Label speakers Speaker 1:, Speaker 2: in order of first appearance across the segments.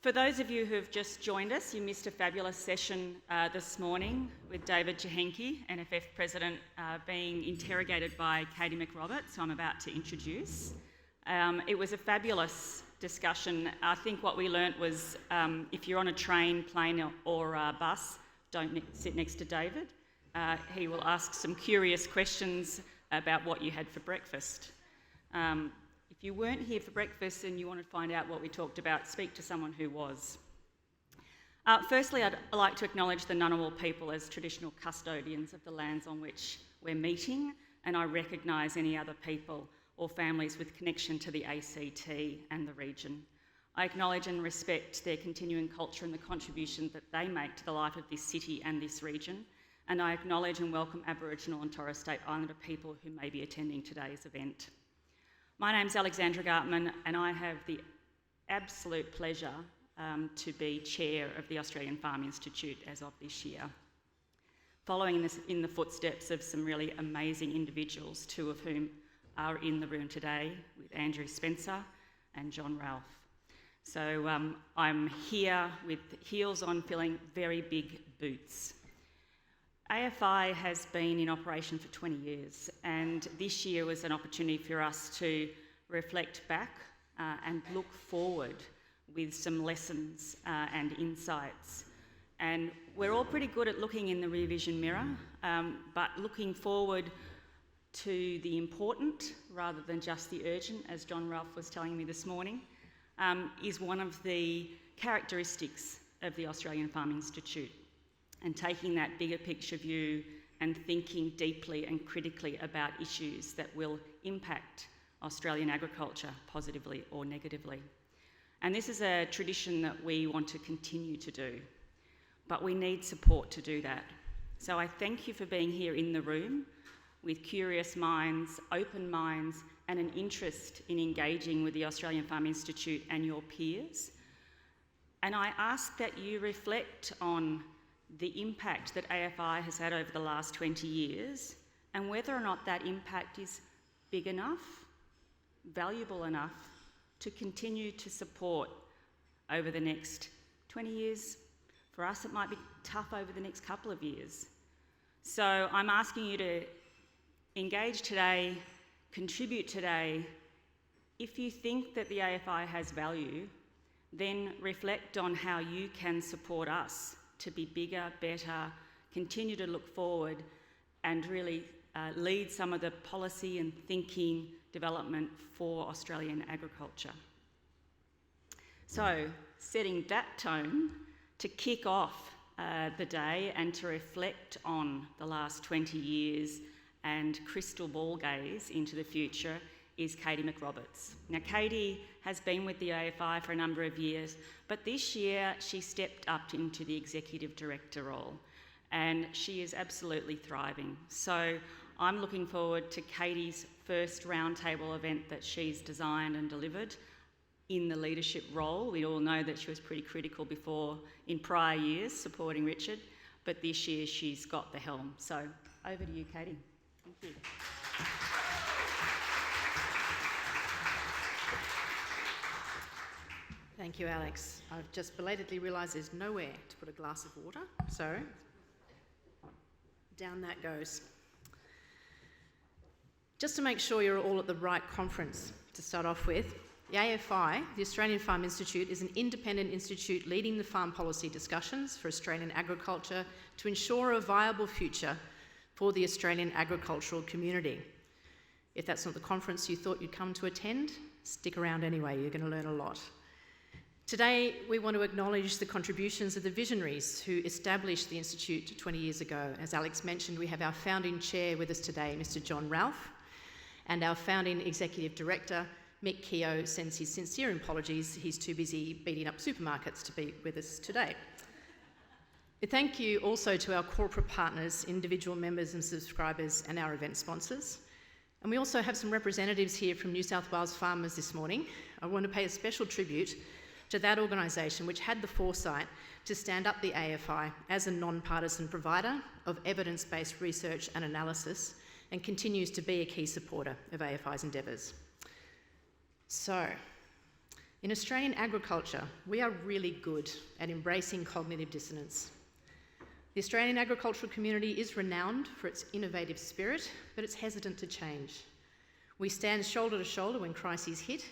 Speaker 1: For those of you who have just joined us, you missed a fabulous session this morning with David Jahenke, NFF President, being interrogated by Katie McRobert, so I'm about to introduce. It was a fabulous discussion. I think what we learnt was if you're on a train, plane or a bus, don't sit next to David. He will ask some curious questions about what you had for breakfast. If you weren't here for breakfast and you want to find out what we talked about, speak to someone who was. Firstly, I'd like to acknowledge the Ngunnawal people as traditional custodians of the lands on which we're meeting, and I recognise any other people or families with connection to the ACT and the region. I acknowledge and respect their continuing culture and the contribution that they make to the life of this city and this region, and I acknowledge and welcome Aboriginal and Torres Strait Islander people who may be attending today's event. My name's Alexandra Gartman, and I have the absolute pleasure to be Chair of the Australian Farm Institute as of this year, following this in the footsteps of some really amazing individuals, two of whom are in the room today, with Andrew Spencer and John Ralph. So I'm here with heels on, filling very big boots. AFI has been in operation for 20 years, and this year was an opportunity for us to reflect back and look forward with some lessons and insights. And we're all pretty good at looking in the rear vision mirror, but looking forward to the important rather than just the urgent, as John Ralph was telling me this morning, is one of the characteristics of the Australian Farm Institute. And taking that bigger picture view and thinking deeply and critically about issues that will impact Australian agriculture positively or negatively. And this is a tradition that we want to continue to do, but we need support to do that. So I thank you for being here in the room with curious minds, open minds, and an interest in engaging with the Australian Farm Institute and your peers. And I ask that you reflect on the impact that AFI has had over the last 20 years and whether or not that impact is big enough, valuable enough to continue to support over the next 20 years. For us, it might be tough over the next couple of years. So I'm asking you to engage today, contribute today. If you think that the AFI has value, then reflect on how you can support us to be bigger, better, continue to look forward and really lead some of the policy and thinking development for Australian agriculture. So, setting that tone to kick off the day and to reflect on the last 20 years and crystal ball gaze into the future is Katie McRobert. Now, Katie has been with the AFI for a number of years, but this year she stepped up into the Executive Director role, and she is absolutely thriving. So I'm looking forward to Katie's first roundtable event that she's designed and delivered in the leadership role. We all know that she was pretty critical before, in prior years, supporting Richard, but this year she's got the helm. So over to you, Katie. Thank you.
Speaker 2: Thank you, Alex. I've just belatedly realised there's nowhere to put a glass of water, so down that goes. Just to make sure you're all at the right conference to start off with, the AFI, the Australian Farm Institute, is an independent institute leading the farm policy discussions for Australian agriculture to ensure a viable future for the Australian agricultural community. If that's not the conference you thought you'd come to attend, stick around anyway, you're going to learn a lot. Today, we want to acknowledge the contributions of the visionaries who established the Institute 20 years ago. As Alex mentioned, we have our founding chair with us today, Mr. John Ralph, and our founding executive director, Mick Keogh, sends his sincere apologies. He's too busy beating up supermarkets to be with us today. Thank you also to our corporate partners, individual members and subscribers, and our event sponsors. And we also have some representatives here from New South Wales farmers this morning. I want to pay a special tribute to that organisation which had the foresight to stand up the AFI as a non-partisan provider of evidence-based research and analysis, and continues to be a key supporter of AFI's endeavours. So, In Australian agriculture, we are really good at embracing cognitive dissonance. The Australian agricultural community is renowned for its innovative spirit, but it's hesitant to change. We stand shoulder to shoulder when crises hit,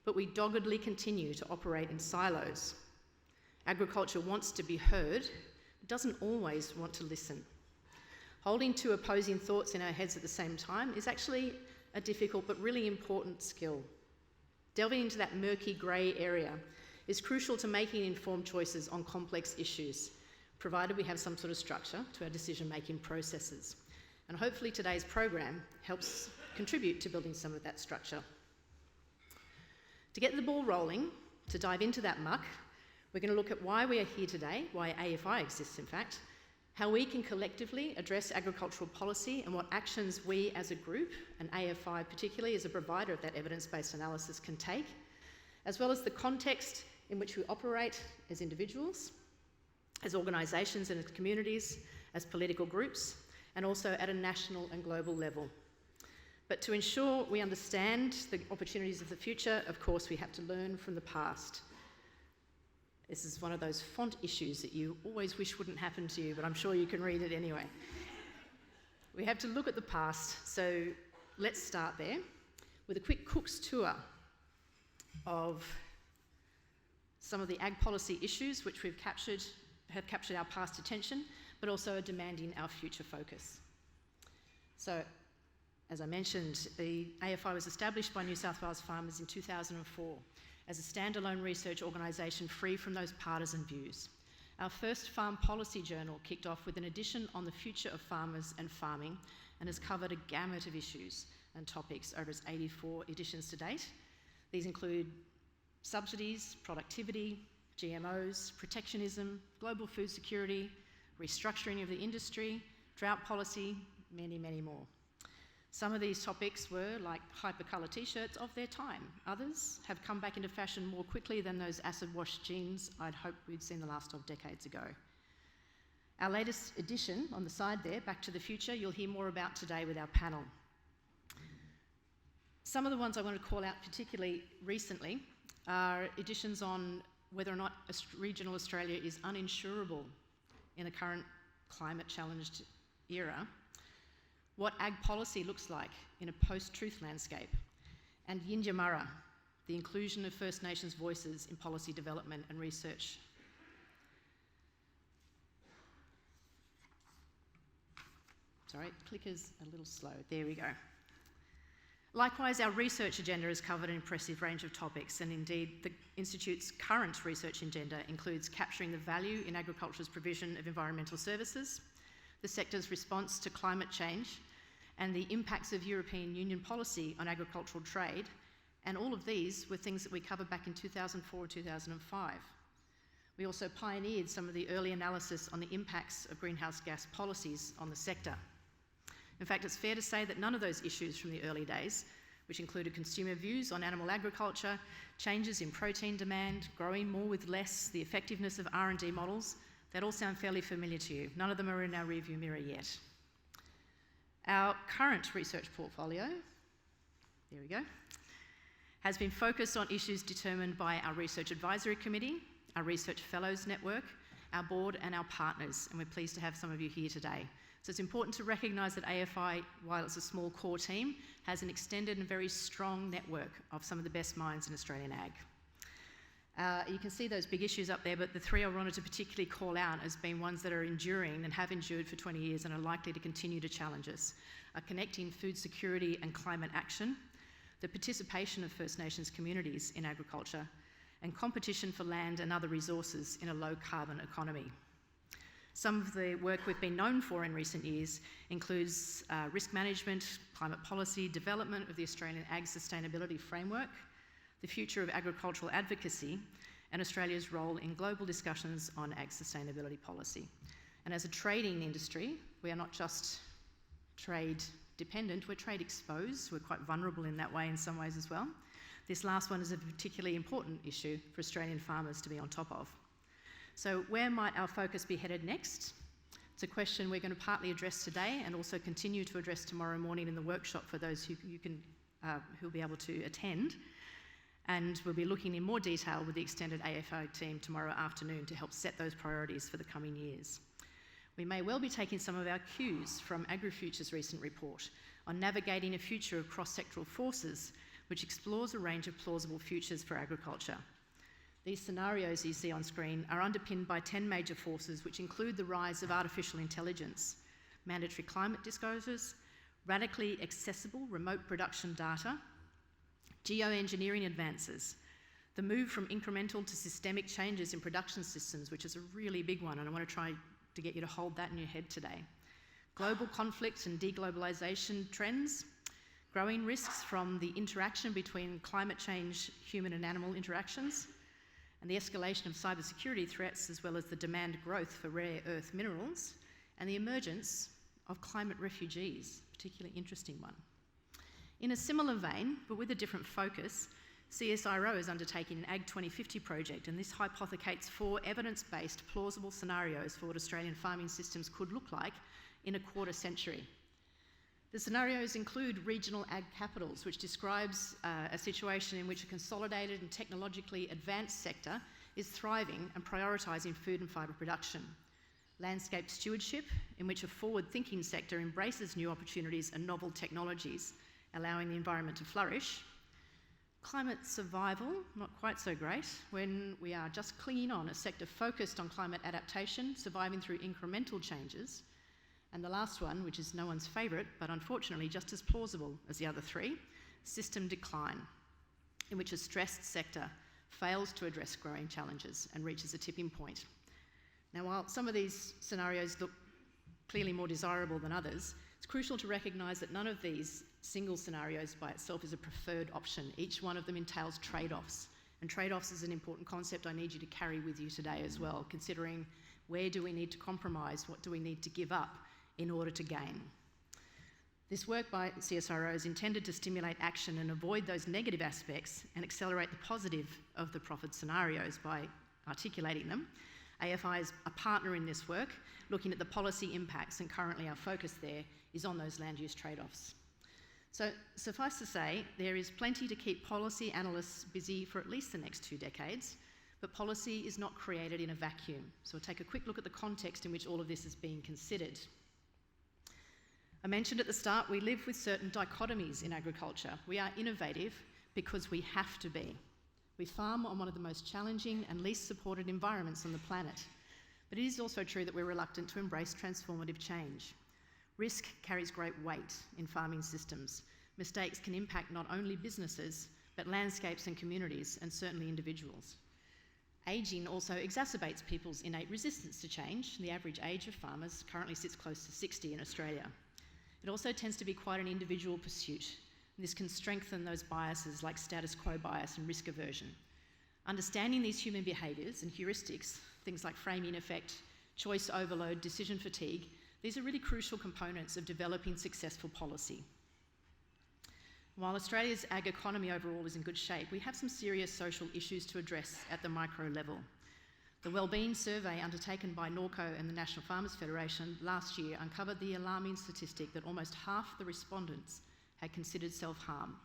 Speaker 2: but we doggedly continue to operate in silos. Agriculture wants to be heard, but doesn't always want to listen. Holding two opposing thoughts in our heads at the same time is actually a difficult but really important skill. Delving into that murky grey area is crucial to making informed choices on complex issues, provided we have some sort of structure to our decision-making processes. And hopefully today's program helps contribute to building some of that structure. To get the ball rolling, to dive into that muck, we're going to look at why we are here today, why AFI exists in fact, how we can collectively address agricultural policy and what actions we as a group, and AFI particularly as a provider of that evidence-based analysis, can take, as well as the context in which we operate as individuals, as organisations and as communities, as political groups, and also at a national and global level. But to ensure we understand the opportunities of the future, of course, we have to learn from the past. This is one of those font issues that you always wish wouldn't happen to you, but I'm sure you can read it anyway. We have to look at the past, so let's start there with a quick Cook's tour of some of the ag policy issues which have captured our past attention, but also are demanding our future focus. So, as I mentioned, the AFI was established by New South Wales farmers in 2004 as a standalone research organisation free from those partisan views. Our first farm policy journal kicked off with an edition on the future of farmers and farming and has covered a gamut of issues and topics over its 84 editions to date. These include subsidies, productivity, GMOs, protectionism, global food security, restructuring of the industry, drought policy, many, many more. Some of these topics were like hypercolour t-shirts of their time. Others have come back into fashion more quickly than those acid-washed jeans I'd hoped we'd seen the last of decades ago. Our latest edition on the side there, Back to the Future, you'll hear more about today with our panel. Some of the ones I want to call out particularly recently are editions on whether or not regional Australia is uninsurable in the current climate-challenged era, what ag policy looks like in a post-truth landscape, and Yinyamarra, the inclusion of First Nations voices in policy development and research. Sorry, clicker's a little slow. There we go. Likewise, our research agenda has covered an impressive range of topics, and indeed the Institute's current research agenda includes capturing the value in agriculture's provision of environmental services, the sector's response to climate change, and the impacts of European Union policy on agricultural trade, and all of these were things that we covered back in 2004 and 2005. We also pioneered some of the early analysis on the impacts of greenhouse gas policies on the sector. In fact, it's fair to say that none of those issues from the early days, which included consumer views on animal agriculture, changes in protein demand, growing more with less, the effectiveness of R&D models, that all sound fairly familiar to you. None of them are in our rearview mirror yet. Our current research portfolio, there we go, has been focused on issues determined by our Research Advisory Committee, our Research Fellows Network, our board and our partners, and we're pleased to have some of you here today. So it's important to recognise that AFI, while it's a small core team, has an extended and very strong network of some of the best minds in Australian ag. You can see those big issues up there, but the three I wanted to particularly call out as being ones that are enduring and have endured for 20 years and are likely to continue to challenge us are connecting food security and climate action, the participation of First Nations communities in agriculture, and competition for land and other resources in a low-carbon economy. Some of the work we've been known for in recent years includes risk management, climate policy, development of the Australian Ag Sustainability Framework, the future of agricultural advocacy, and Australia's role in global discussions on ag sustainability policy. And as a trading industry, we are not just trade dependent, we're trade exposed. We're quite vulnerable in that way in some ways as well. This last one is a particularly important issue for Australian farmers to be on top of. So where might our focus be headed next? It's a question we're going to partly address today and also continue to address tomorrow morning in the workshop for those who'll be able to attend. And we'll be looking in more detail with the extended AFI team tomorrow afternoon to help set those priorities for the coming years. We may well be taking some of our cues from AgriFuture's recent report on navigating a future of cross-sectoral forces, which explores a range of plausible futures for agriculture. These scenarios you see on screen are underpinned by 10 major forces, which include the rise of artificial intelligence, mandatory climate disclosures, radically accessible remote production data, geoengineering advances, the move from incremental to systemic changes in production systems, which is a really big one, and I want to try to get you to hold that in your head today. Global conflict and deglobalisation trends, growing risks from the interaction between climate change, human and animal interactions, and the escalation of cybersecurity threats, as well as the demand growth for rare earth minerals, and the emergence of climate refugees, a particularly interesting one. In a similar vein, but with a different focus, CSIRO is undertaking an Ag 2050 project, and this hypothecates 4 evidence-based plausible scenarios for what Australian farming systems could look like in a quarter century. The scenarios include regional ag capitals, which describes a situation in which a consolidated and technologically advanced sector is thriving and prioritising food and fibre production. Landscape stewardship, in which a forward-thinking sector embraces new opportunities and novel technologies, allowing the environment to flourish. Climate survival, not quite so great, when we are just clinging on a sector focused on climate adaptation, surviving through incremental changes. And the last one, which is no one's favourite, but unfortunately just as plausible as the other 3, system decline, in which a stressed sector fails to address growing challenges and reaches a tipping point. Now, while some of these scenarios look clearly more desirable than others, it's crucial to recognise that none of these single scenarios by itself is a preferred option. Each one of them entails trade-offs, and trade-offs is an important concept I need you to carry with you today as well, considering where do we need to compromise, what do we need to give up in order to gain. This work by CSIRO is intended to stimulate action and avoid those negative aspects and accelerate the positive of the proffered scenarios by articulating them. AFI is a partner in this work, looking at the policy impacts, and currently our focus there is on those land use trade-offs. So suffice to say, there is plenty to keep policy analysts busy for at least the next 2 decades, but policy is not created in a vacuum. So we'll take a quick look at the context in which all of this is being considered. I mentioned at the start, we live with certain dichotomies in agriculture. We are innovative because we have to be. We farm on one of the most challenging and least supported environments on the planet. But it is also true that we're reluctant to embrace transformative change. Risk carries great weight in farming systems. Mistakes can impact not only businesses, but landscapes and communities, and certainly individuals. Ageing also exacerbates people's innate resistance to change. The average age of farmers currently sits close to 60 in Australia. It also tends to be quite an individual pursuit. This can strengthen those biases like status quo bias and risk aversion. Understanding these human behaviours and heuristics, things like framing effect, choice overload, decision fatigue, these are really crucial components of developing successful policy. While Australia's ag economy overall is in good shape, we have some serious social issues to address at the micro level. The Wellbeing Survey undertaken by Norco and the National Farmers Federation last year uncovered the alarming statistic that almost half the respondents had considered self-harm.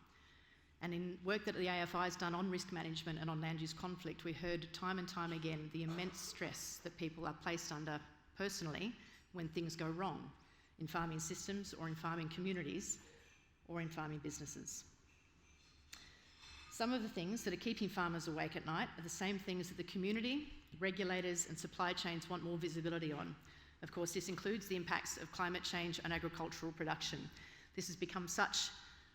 Speaker 2: And in work that the AFI has done on risk management and on land use conflict, we heard time and time again the immense stress that people are placed under personally when things go wrong in farming systems or in farming communities or in farming businesses. Some of the things that are keeping farmers awake at night are the same things that the community, regulators and supply chains want more visibility on. Of course, this includes the impacts of climate change on agricultural production. This has become such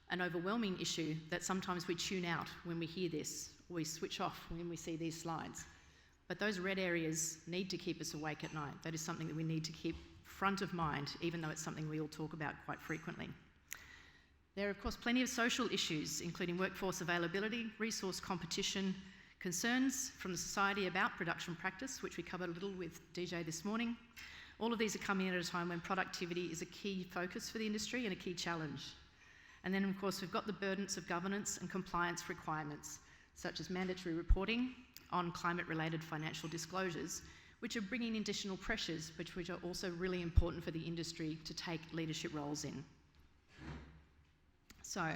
Speaker 2: an overwhelming issue that sometimes we tune out when we hear this, or we switch off when we see these slides. But those red areas need to keep us awake at night. That is something that we need to keep front of mind, even though it's something we all talk about quite frequently. There are, of course, plenty of social issues, including workforce availability, resource competition, concerns from the society about production practice, which we covered a little with DJ this morning. All of these are coming in at a time when productivity is a key focus for the industry and a key challenge. And then, of course, we've got the burdens of governance and compliance requirements, such as mandatory reporting on climate-related financial disclosures, which are bringing additional pressures, which are also really important for the industry to take leadership roles in. So,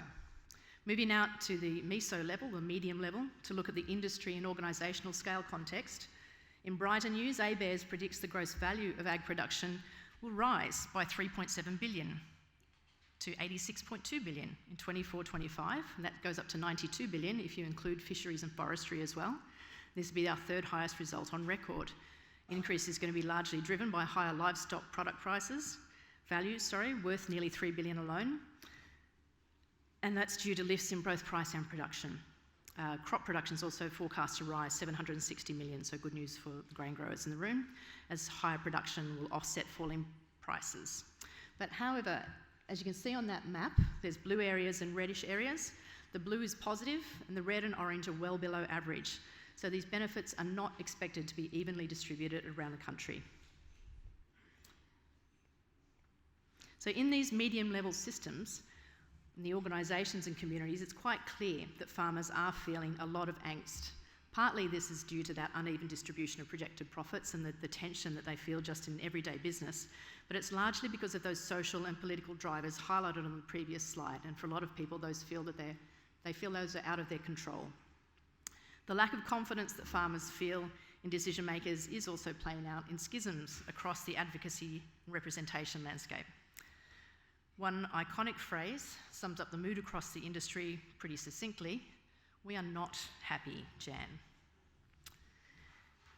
Speaker 2: Moving out to the meso level, the medium level, to look at the industry and organisational scale context, in brighter news, ABARES predicts the gross value of ag production will rise by 3.7 billion to 86.2 billion in 24-25, and that goes up to 92 billion if you include fisheries and forestry as well. This will be our third highest result on record. Increase is going to be largely driven by higher livestock product values, worth nearly 3 billion alone, and that's due to lifts in both price and production. Crop production is also forecast to rise 760 million, so good news for the grain growers in the room, as higher production will offset falling prices. But however, as you can see on that map, there's blue areas and reddish areas. The blue is positive and the red and orange are well below average. So these benefits are not expected to be evenly distributed around the country. So in these medium level systems, in the organisations and communities, it's quite clear that farmers are feeling a lot of angst. Partly this is due to that uneven distribution of projected profits and the tension that they feel just in everyday business, but it's largely because of those social and political drivers highlighted on the previous slide, and for a lot of people they feel those are out of their control. The lack of confidence that farmers feel in decision makers is also playing out in schisms across the advocacy and representation landscape. One iconic phrase sums up the mood across the industry pretty succinctly: we are not happy, Jan.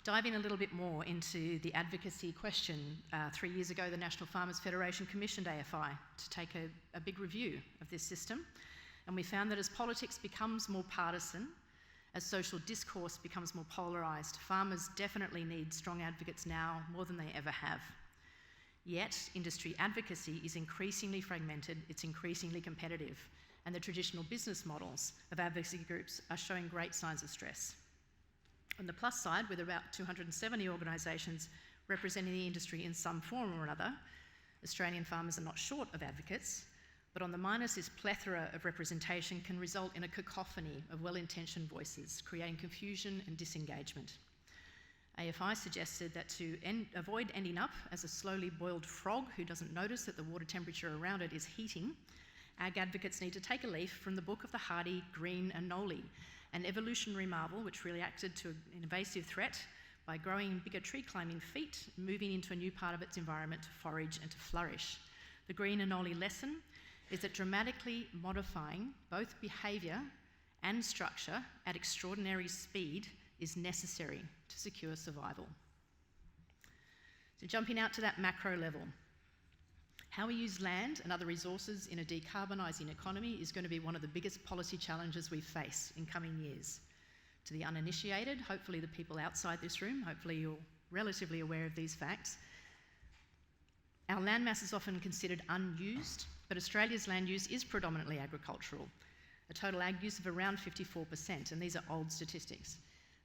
Speaker 2: Diving a little bit more into the advocacy question, 3 years ago the National Farmers Federation commissioned AFI to take a big review of this system, and we found that as politics becomes more partisan, as social discourse becomes more polarised, farmers definitely need strong advocates now more than they ever have. Yet, industry advocacy is increasingly fragmented, it's increasingly competitive, and the traditional business models of advocacy groups are showing great signs of stress. On the plus side, with about 270 organisations representing the industry in some form or another, Australian farmers are not short of advocates, but on the minus, this plethora of representation can result in a cacophony of well-intentioned voices, creating confusion and disengagement. AFI suggested that to avoid ending up as a slowly boiled frog who doesn't notice that the water temperature around it is heating, ag advocates need to take a leaf from the book of the hardy Green and Nolly, an evolutionary marvel which reacted to an invasive threat by growing bigger tree climbing feet, moving into a new part of its environment to forage and to flourish. The Green and Nolly lesson is that dramatically modifying both behaviour and structure at extraordinary speed is necessary to secure survival. So jumping out to that macro level, how we use land and other resources in a decarbonising economy is going to be one of the biggest policy challenges we face in coming years. To the uninitiated, hopefully the people outside this room, hopefully you're relatively aware of these facts, our land mass is often considered unused, but Australia's land use is predominantly agricultural, a total ag use of around 54%, and these are old statistics.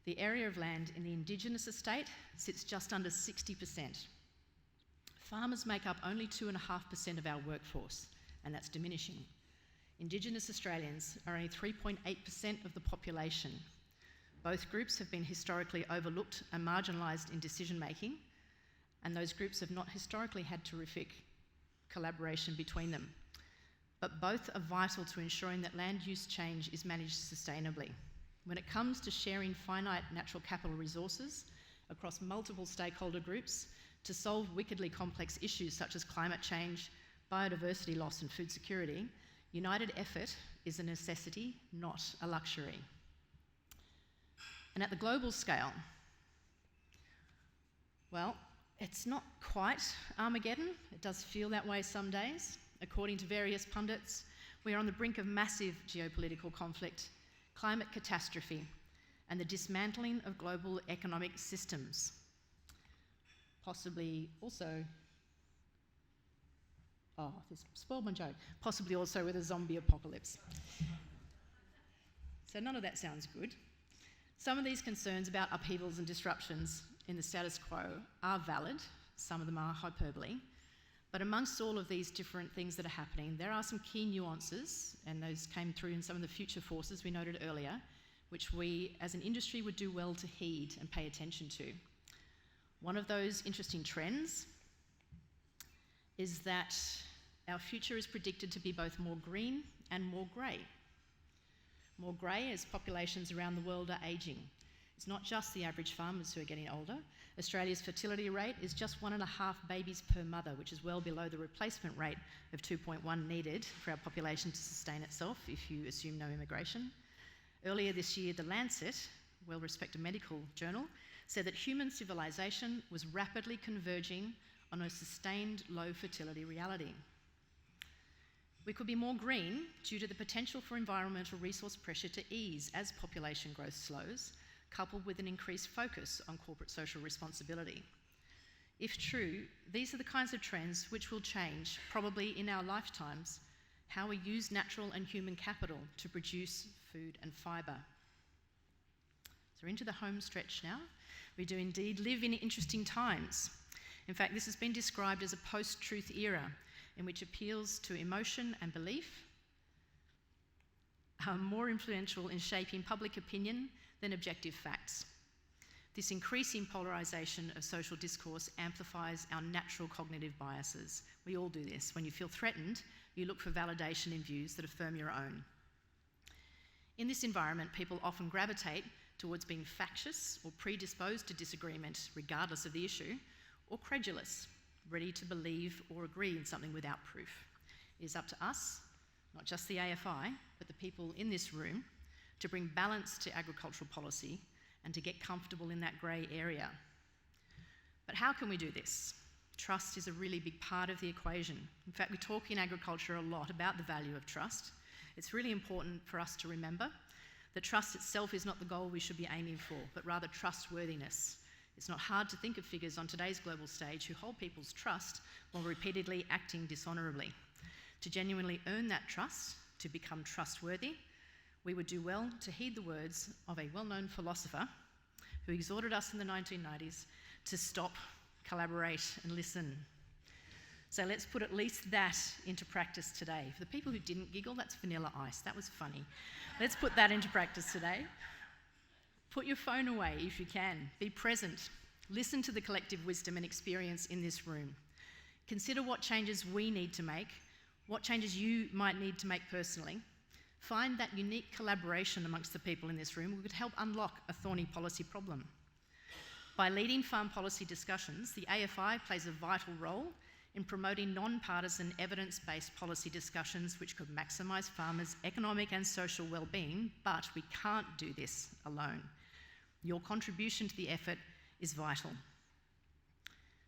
Speaker 2: The area of land in the Indigenous estate sits just under 60%. Farmers make up only 2.5% of our workforce, and that's diminishing. Indigenous Australians are only 3.8% of the population. Both groups have been historically overlooked and marginalised in decision making, and those groups have not historically had terrific collaboration between them. But both are vital to ensuring that land use change is managed sustainably. When it comes to sharing finite natural capital resources across multiple stakeholder groups to solve wickedly complex issues such as climate change, biodiversity loss and food security, united effort is a necessity, not a luxury. And at the global scale, well, it's not quite Armageddon. It does feel that way some days. According to various pundits, we are on the brink of massive geopolitical conflict, climate catastrophe, and the dismantling of global economic systems. Possibly also, this spoiled my joke, possibly also with a zombie apocalypse. So none of that sounds good. Some of these concerns about upheavals and disruptions in the status quo are valid, some of them are hyperbole, but amongst all of these different things that are happening, there are some key nuances, and those came through in some of the future forces we noted earlier, which we as an industry would do well to heed and pay attention to. One of those interesting trends is that our future is predicted to be both more green and more grey. more grey as populations around the world are ageing. It's not just the average farmers who are getting older. Australia's fertility rate is just 1.5 babies per mother, which is well below the replacement rate of 2.1 needed for our population to sustain itself if you assume no immigration. Earlier this year, The Lancet, a well-respected medical journal, said that human civilization was rapidly converging on a sustained low fertility reality. We could be more green due to the potential for environmental resource pressure to ease as population growth slows, coupled with an increased focus on corporate social responsibility. If true, these are the kinds of trends which will change, probably in our lifetimes, how we use natural and human capital to produce food and fibre. So we're into the home stretch now. We do indeed live in interesting times. In fact, this has been described as a post-truth era in which appeals to emotion and belief are more influential in shaping public opinion than objective facts. This increasing polarisation of social discourse amplifies our natural cognitive biases. We all do this. When you feel threatened, you look for validation in views that affirm your own. In this environment, people often gravitate towards being factious or predisposed to disagreement, regardless of the issue, or credulous, ready to believe or agree in something without proof. It is up to us, not just the AFI, but the people in this room, to bring balance to agricultural policy and to get comfortable in that grey area. But how can we do this? Trust is a really big part of the equation. In fact, we talk in agriculture a lot about the value of trust. It's really important for us to remember that trust itself is not the goal we should be aiming for, but rather trustworthiness. It's not hard to think of figures on today's global stage who hold people's trust while repeatedly acting dishonourably. To genuinely earn that trust, to become trustworthy, we would do well to heed the words of a well-known philosopher who exhorted us in the 1990s to stop, collaborate and listen. So let's put at least that into practice today. For the people who didn't giggle, that's Vanilla Ice. That was funny. Let's put that into practice today. Put your phone away if you can. Be present. Listen to the collective wisdom and experience in this room. Consider what changes we need to make, what changes you might need to make personally. Find that unique collaboration amongst the people in this room. We could help unlock a thorny policy problem. By leading farm policy discussions, the AFI plays a vital role in promoting non-partisan evidence-based policy discussions which could maximise farmers' economic and social well-being, but we can't do this alone. Your contribution to the effort is vital.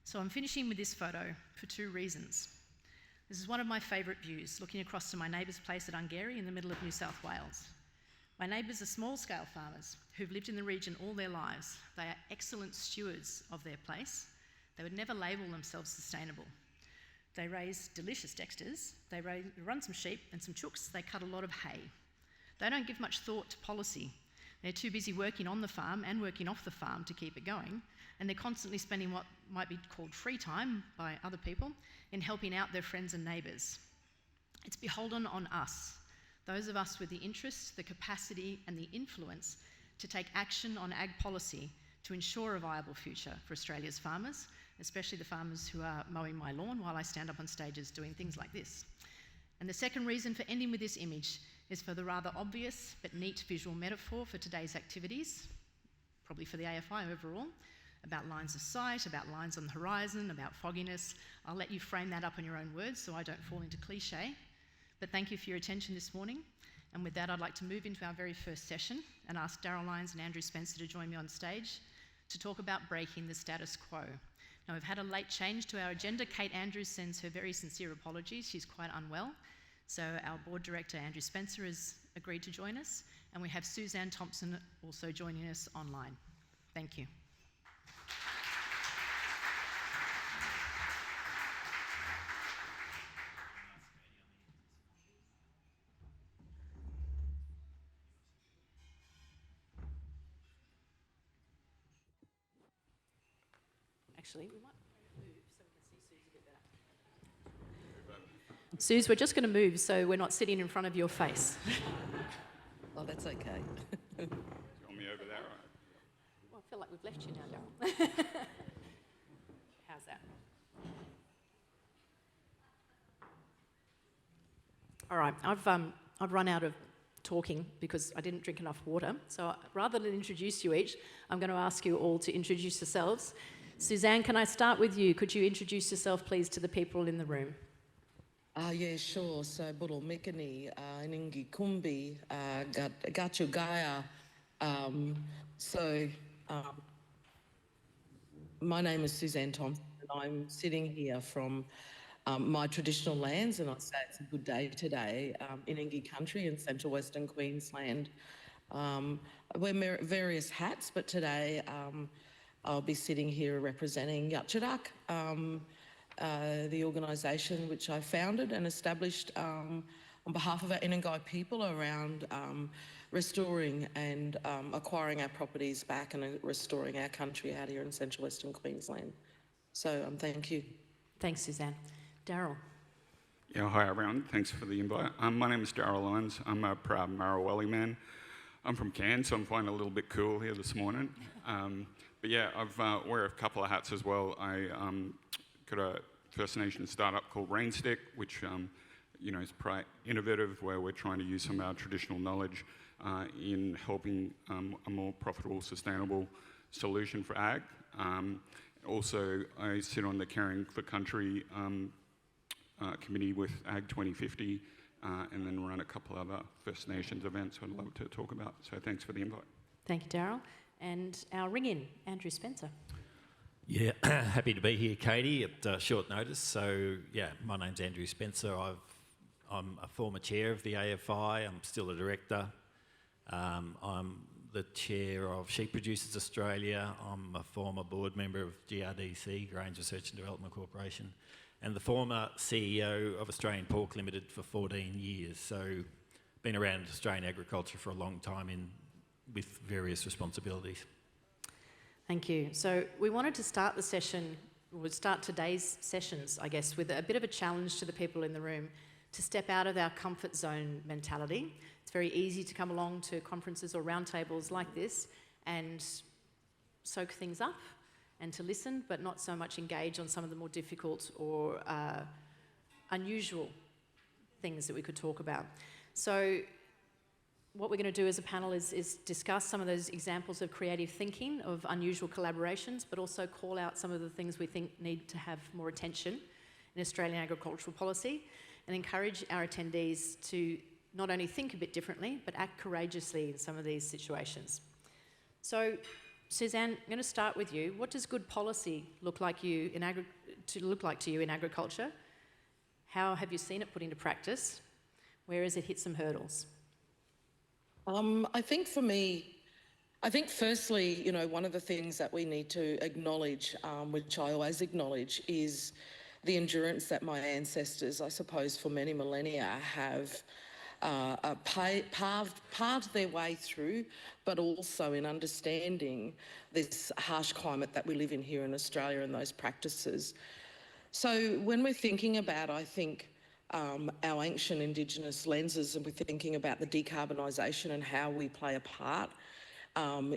Speaker 2: So I'm finishing with this photo for two reasons. This is one of my favourite views, looking across to my neighbour's place at Ungary in the middle of New South Wales. My neighbours are small-scale farmers who've lived in the region all their lives. They are excellent stewards of their place. They would never label themselves sustainable. They raise delicious dexters, they run some sheep and some chooks, they cut a lot of hay. They don't give much thought to policy. They're too busy working on the farm and working off the farm to keep it going, and they're constantly spending what might be called free time by other people in helping out their friends and neighbours. It's beholden on us, those of us with the interest, the capacity and the influence to take action on ag policy to ensure a viable future for Australia's farmers, especially the farmers who are mowing my lawn while I stand up on stages doing things like this. And the second reason for ending with this image is for the rather obvious but neat visual metaphor for today's activities, probably for the AFI overall, about lines of sight, about lines on the horizon, about fogginess. I'll let you frame that up in your own words so I don't fall into cliche. But thank you for your attention this morning. And with that, I'd like to move into our very first session and ask Darryl Lyons and Andrew Spencer to join me on stage to talk about breaking the status quo. Now, we've had a late change to our agenda. Kate Andrews sends her very sincere apologies. She's quite unwell. So our board director, Andrew Spencer, has agreed to join us. And we have Suzanne Thompson also joining us online. Thank you. Actually, we might move so we can see Suze a bit better. Suze, we're just going to move so we're not sitting in front of your face.
Speaker 3: Oh, that's okay.
Speaker 4: Do you want me over there? Or?
Speaker 2: Well, I feel like we've left you now, Darryl. How's that? All right, I've run out of talking because I didn't drink enough water. So rather than introduce you each, I'm going to ask you all to introduce yourselves. Suzanne, can I start with you? Could you introduce yourself, please, to the people in the room?
Speaker 3: Yeah, sure. So, Buro Mikani, Ningi Kumbi, Gachu Gaia. My name is Suzanne Thompson, and I'm sitting here from my traditional lands, and I'd say it's a good day today, Inangi country in central Western Queensland. I wear various hats, but today I'll be sitting here representing Yachatdac, the organisation which I founded and established on behalf of our Inangai people around restoring and acquiring our properties back and restoring our country out here in central Western Queensland. So thank you.
Speaker 2: Thanks, Suzanne. Darryl.
Speaker 4: Yeah, hi everyone. Thanks for the invite. My name is Darryl Lyons. I'm a proud Marrawali man. I'm from Cairns, so I'm feeling a little bit cool here this morning. But yeah, I wear a couple of hats as well. I got a First Nation startup called Rainstick, which is quite innovative, where we're trying to use some of our traditional knowledge in helping a more profitable, sustainable solution for ag. Also, I sit on the Caring for Country committee with Ag 2050, and then run a couple other First Nations events I'd love to talk about. So thanks for the invite.
Speaker 2: Thank you, Darryl. And our ring-in, Andrew Spencer.
Speaker 5: Yeah, happy to be here, Katie, at short notice. So, yeah, my name's Andrew Spencer. I'm a former chair of the AFI. I'm still a director. I'm the chair of Sheep Producers Australia. I'm a former board member of GRDC, Grains Research and Development Corporation, and the former CEO of Australian Pork Limited for 14 years. So, been around Australian agriculture for a long time with various responsibilities.
Speaker 2: Thank you. So we wanted to start the session, we'll start today's sessions, I guess, with a bit of a challenge to the people in the room to step out of our comfort zone mentality. It's very easy to come along to conferences or roundtables like this and soak things up and to listen, but not so much engage on some of the more difficult or unusual things that we could talk about. So what we're going to do as a panel is discuss some of those examples of creative thinking, of unusual collaborations, but also call out some of the things we think need to have more attention in Australian agricultural policy, and encourage our attendees to not only think a bit differently, but act courageously in some of these situations. So, Suzanne, I'm going to start with you. What does good policy look like to you in agriculture? How have you seen it put into practice? Where has it hit some hurdles?
Speaker 3: I think firstly, one of the things that we need to acknowledge, which I always acknowledge, is the endurance that my ancestors, I suppose, for many millennia have paved their way through, but also in understanding this harsh climate that we live in here in Australia and those practices. So when we're thinking about, I think, our ancient Indigenous lenses, and we're thinking about the decarbonisation and how we play a part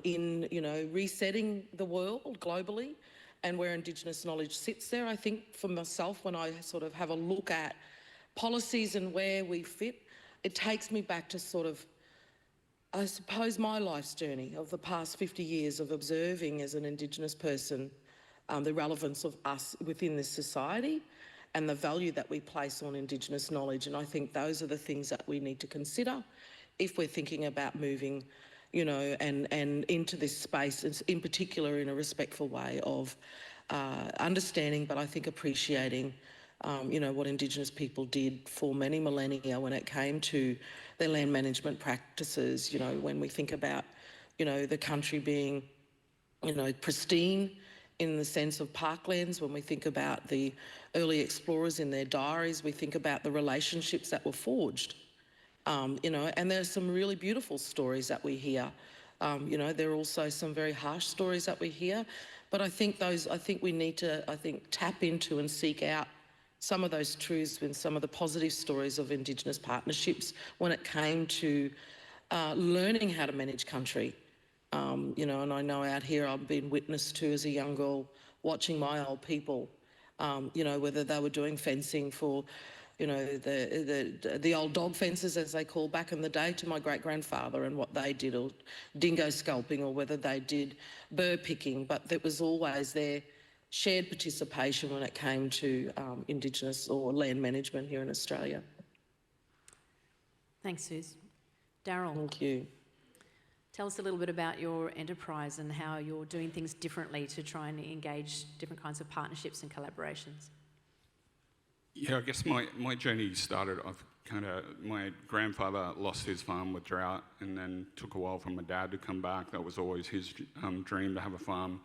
Speaker 3: in, resetting the world globally and where Indigenous knowledge sits there. I think for myself, when I sort of have a look at policies and where we fit, it takes me back to sort of, I suppose, my life's journey of the past 50 years of observing as an Indigenous person the relevance of us within this society and the value that we place on Indigenous knowledge. And I think those are the things that we need to consider if we're thinking about moving, and into this space, in particular in a respectful way of understanding, but I think appreciating, what Indigenous people did for many millennia when it came to their land management practices. When we think about, the country being, pristine, in the sense of parklands, when we think about the early explorers in their diaries, we think about the relationships that were forged, and there's some really beautiful stories that we hear. There are also some very harsh stories that we hear, but I think we need to, tap into and seek out some of those truths with some of the positive stories of Indigenous partnerships when it came to learning how to manage country. And I know out here I've been witness to as a young girl watching my old people, whether they were doing fencing for you know, the old dog fences, as they call back in the day, to my great-grandfather and what they did, or dingo scalping, or whether they did burr picking. But there was always their shared participation when it came to Indigenous or land management here in Australia.
Speaker 2: Thanks, Suze. Darryl.
Speaker 3: Thank you.
Speaker 2: Tell us a little bit about your enterprise and how you're doing things differently to try and engage different kinds of partnerships and collaborations.
Speaker 4: Yeah, I guess my journey started off my grandfather lost his farm with drought, and then took a while for my dad to come back. That was always his dream, to have a farm.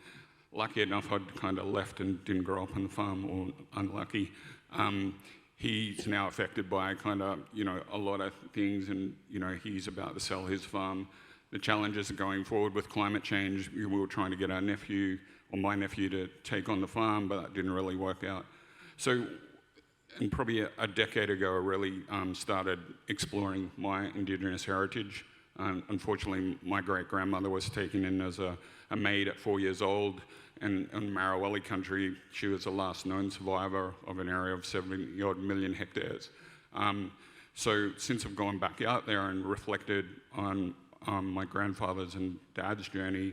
Speaker 4: Lucky enough, I'd kind of left and didn't grow up on the farm, or unlucky. He's now affected by a lot of things, and he's about to sell his farm. The challenges are going forward with climate change. We were trying to get my nephew to take on the farm, but that didn't really work out. So, and probably a decade ago, I really started exploring my Indigenous heritage. Unfortunately, my great-grandmother was taken in as a maid at 4 years old, and in Marawali country, she was the last known survivor of an area of 70-odd million hectares. So since I've gone back out there and reflected on my grandfather's and dad's journey,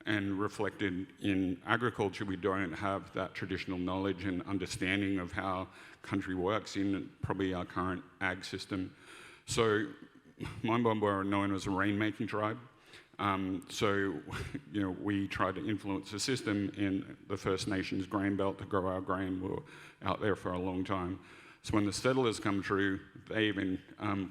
Speaker 4: and reflected in agriculture, we don't have that traditional knowledge and understanding of how country works in probably our current ag system. So my Mbamba are known as a rainmaking tribe. We tried to influence the system in the First Nations grain belt to grow our grain. We were out there for a long time. So when the settlers come through, they even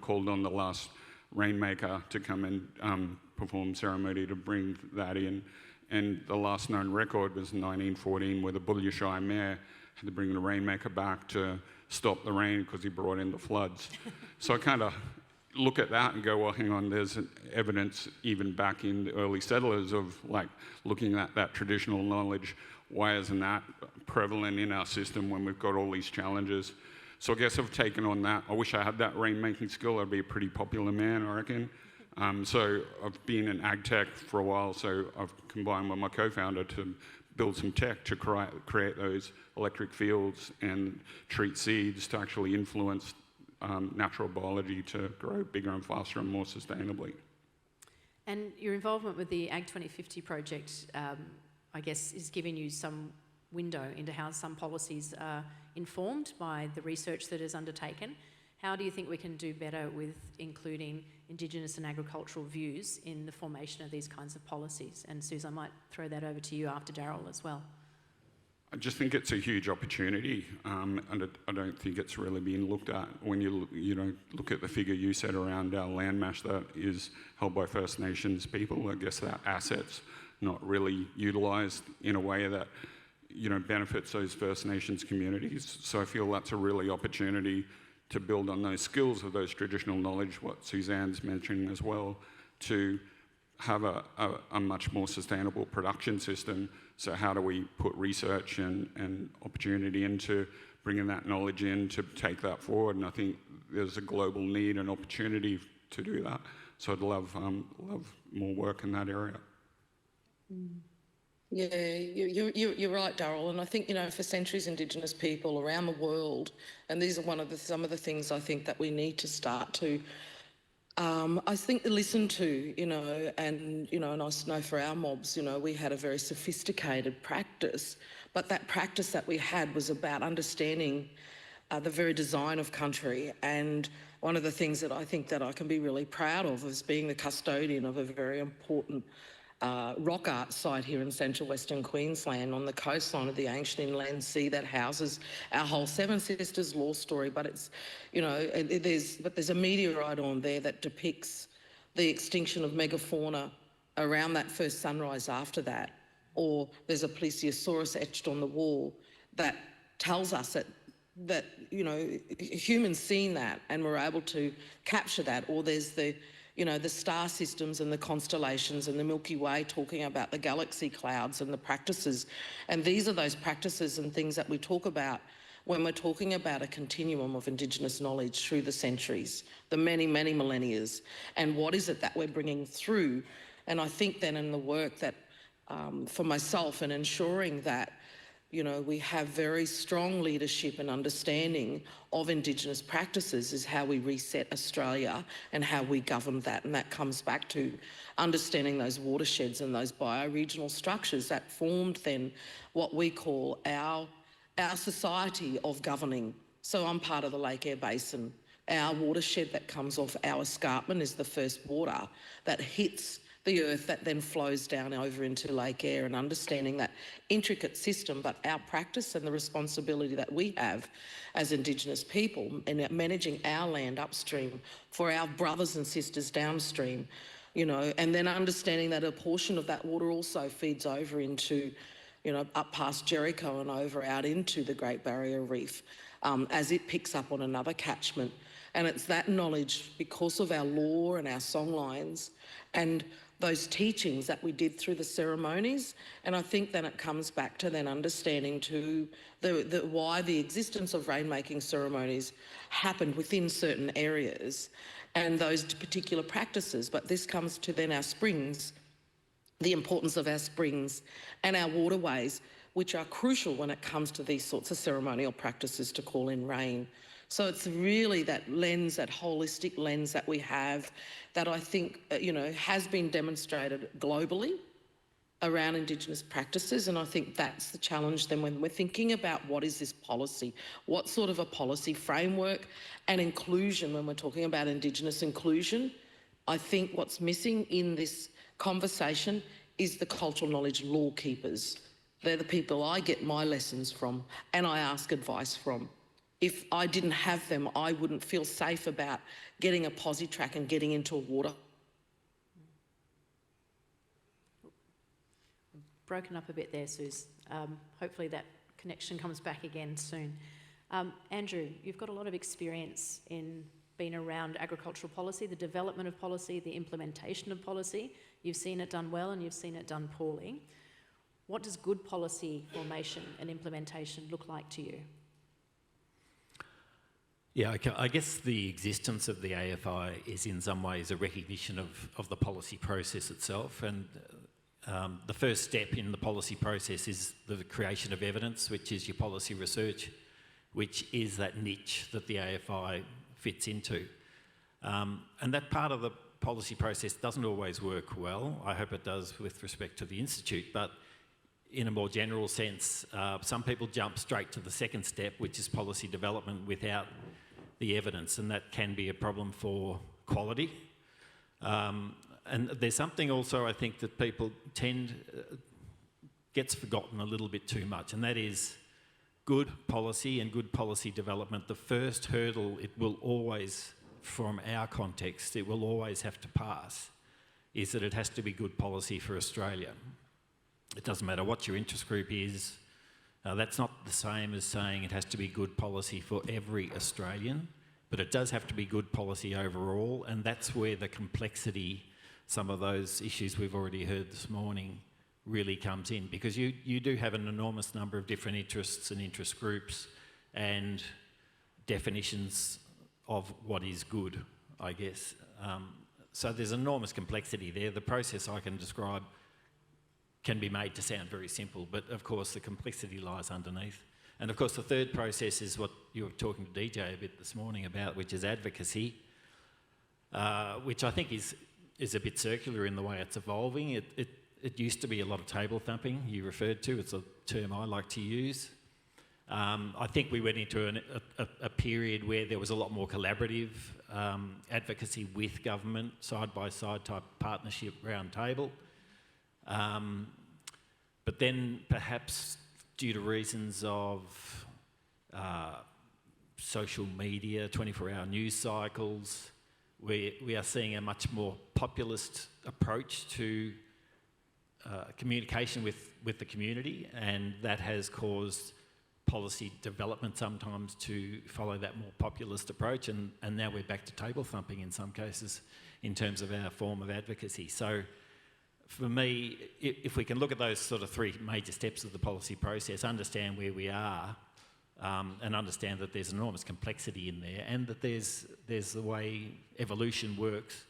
Speaker 4: called on the last Rainmaker to come and perform ceremony to bring that in. And the last known record was in 1914, where the Bullywushi mayor had to bring the Rainmaker back to stop the rain because he brought in the floods. So I kind of look at that and go, well, hang on, there's evidence even back in the early settlers of looking at that traditional knowledge. Why isn't that prevalent in our system when we've got all these challenges? So I guess I've taken on that. I wish I had that rainmaking skill. I'd be a pretty popular man, I reckon. So I've been in ag tech for a while, so I've combined with my co-founder to build some tech to create those electric fields and treat seeds to actually influence natural biology to grow bigger and faster and more sustainably.
Speaker 2: And your involvement with the Ag 2050 project, I guess, is giving you some window into how some policies are informed by the research that is undertaken. How do you think we can do better with including Indigenous and agricultural views in the formation of these kinds of policies? And Suze, I might throw that over to you after Darryl as well.
Speaker 4: I just think it's a huge opportunity, and I don't think it's really being looked at. When you look at the figure you said around our land mass that is held by First Nations people, I guess that asset's not really utilised in a way that benefits those First Nations communities. So I feel that's a really opportunity to build on those skills of those traditional knowledge, what Suzanne's mentioning as well, to have a much more sustainable production system. So how do we put research and opportunity into bringing that knowledge in to take that forward? And I think there's a global need and opportunity to do that. So I'd love more work in that area.
Speaker 3: Yeah, you're right, Darryl. And I think, for centuries, Indigenous people around the world, and these are some of the things I think that we need to start to, I think, listen to, and I know for our mobs, we had a very sophisticated practice, but that practice that we had was about understanding the very design of country. And one of the things that I think that I can be really proud of is being the custodian of a very important rock art site here in central Western Queensland on the coastline of the ancient inland sea that houses our whole Seven Sisters law story. But it's, there's a meteorite on there that depicts the extinction of megafauna around that first sunrise after that. Or there's a plesiosaurus etched on the wall that tells us that humans seen that and were able to capture that. Or there's the star systems and the constellations and the Milky Way talking about the galaxy clouds and the practices. And these are those practices and things that we talk about when we're talking about a continuum of Indigenous knowledge through the centuries, the many, many millennia. And what is it that we're bringing through? And I think then in the work that, for myself, and ensuring that, we have very strong leadership and understanding of Indigenous practices is how we reset Australia and how we govern that. And that comes back to understanding those watersheds and those bioregional structures that formed then what we call our society of governing. So I'm part of the Lake Eyre Basin. Our watershed that comes off our escarpment is the first water that hits the earth that then flows down over into Lake Eyre, and understanding that intricate system, but our practice and the responsibility that we have as Indigenous people in managing our land upstream for our brothers and sisters downstream, and then understanding that a portion of that water also feeds over into, up past Jericho and over out into the Great Barrier Reef as it picks up on another catchment. And it's that knowledge, because of our law and our songlines and those teachings that we did through the ceremonies. And I think then it comes back to then understanding too why the existence of rainmaking ceremonies happened within certain areas and those particular practices. But this comes to then our springs, the importance of our springs and our waterways, which are crucial when it comes to these sorts of ceremonial practices to call in rain. So it's really that lens, that holistic lens that we have that I think, has been demonstrated globally around Indigenous practices. And I think that's the challenge then when we're thinking about what is this policy, what sort of a policy framework and inclusion when we're talking about Indigenous inclusion. I think what's missing in this conversation is the cultural knowledge law keepers. They're the people I get my lessons from and I ask advice from. If I didn't have them, I wouldn't feel safe about getting a posi track and getting into a water.
Speaker 2: Broken up a bit there, Suze. Hopefully that connection comes back again soon. Andrew, you've got a lot of experience in being around agricultural policy, the development of policy, the implementation of policy. You've seen it done well and you've seen it done poorly. What does good policy formation and implementation look like to you?
Speaker 5: Yeah, I guess the existence of the AFI is in some ways a recognition of the policy process itself, and the first step in the policy process is the creation of evidence, which is your policy research, which is that niche that the AFI fits into. And that part of the policy process doesn't always work well. I hope it does with respect to the Institute, but in a more general sense, some people jump straight to the second step, which is policy development without the evidence, and that can be a problem for quality. And there's something also I think that people gets forgotten a little bit too much, and that is good policy and good policy development. The first hurdle it will always, from our context, it will always have to pass, is that it has to be good policy for Australia. It doesn't matter what your interest group is. That's not the same as saying it has to be good policy for every Australian, but it does have to be good policy overall, and that's where the complexity, some of those issues we've already heard this morning, really comes in, because you do have an enormous number of different interests and interest groups and definitions of what is good, I guess. So there's enormous complexity there. The process I can describe can be made to sound very simple, but of course the complexity lies underneath. And of course the third process is what you were talking to DJ a bit this morning about, which is advocacy, which I think is a bit circular in the way it's evolving. It used to be a lot of table thumping, you referred to. It's a term I like to use. I think we went into a period where there was a lot more collaborative advocacy with government, side-by-side type partnership round table. But then perhaps due to reasons of social media, 24-hour news cycles, we are seeing a much more populist approach to communication with the community, and that has caused policy development sometimes to follow that more populist approach, and now we're back to table thumping in some cases in terms of our form of advocacy. So for me, if we can look at those sort of three major steps of the policy process, understand where we are, and understand that there's enormous complexity in there, and that there's the way evolution works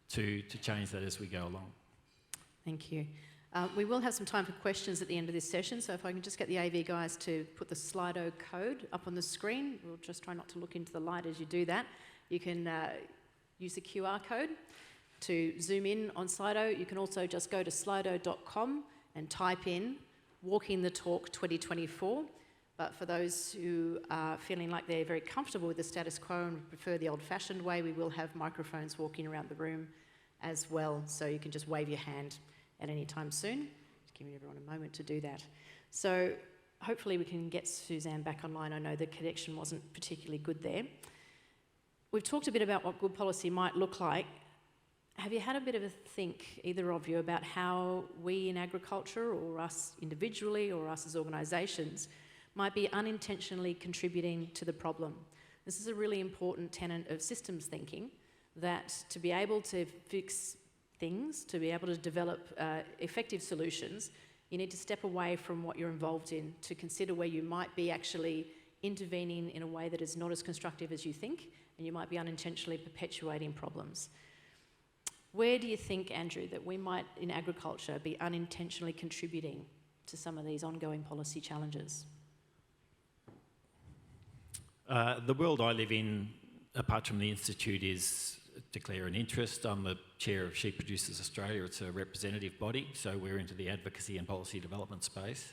Speaker 5: to change that as we go along.
Speaker 2: Thank you. We will have some time for questions at the end of this session, so if I can just get the AV guys to put the Slido code up on the screen. We'll just try not to look into the light as you do that. You can use the QR code to zoom in on Slido. You can also just go to slido.com and type in Walking the Talk 2024. But for those who are feeling like they're very comfortable with the status quo and prefer the old-fashioned way, we will have microphones walking around the room as well, so you can just wave your hand at any time soon. Just giving everyone a moment to do that. So hopefully we can get Suzanne back online. I know the connection wasn't particularly good there. We've talked a bit about what good policy might look like. Have you had a bit of a think, either of you, about how we in agriculture, or us individually, or us as organisations, might be unintentionally contributing to the problem? This is a really important tenet of systems thinking, that to be able to fix things, to be able to develop effective solutions, you need to step away from what you're involved in to consider where you might be actually intervening in a way that is not as constructive as you think, and you might be unintentionally perpetuating problems. Where do you think, Andrew, that we might in agriculture be unintentionally contributing to some of these ongoing policy challenges?
Speaker 5: The world I live in, apart from the Institute, is declare an interest. I'm the chair of Sheep Producers Australia. It's a representative body, so we're into the advocacy and policy development space.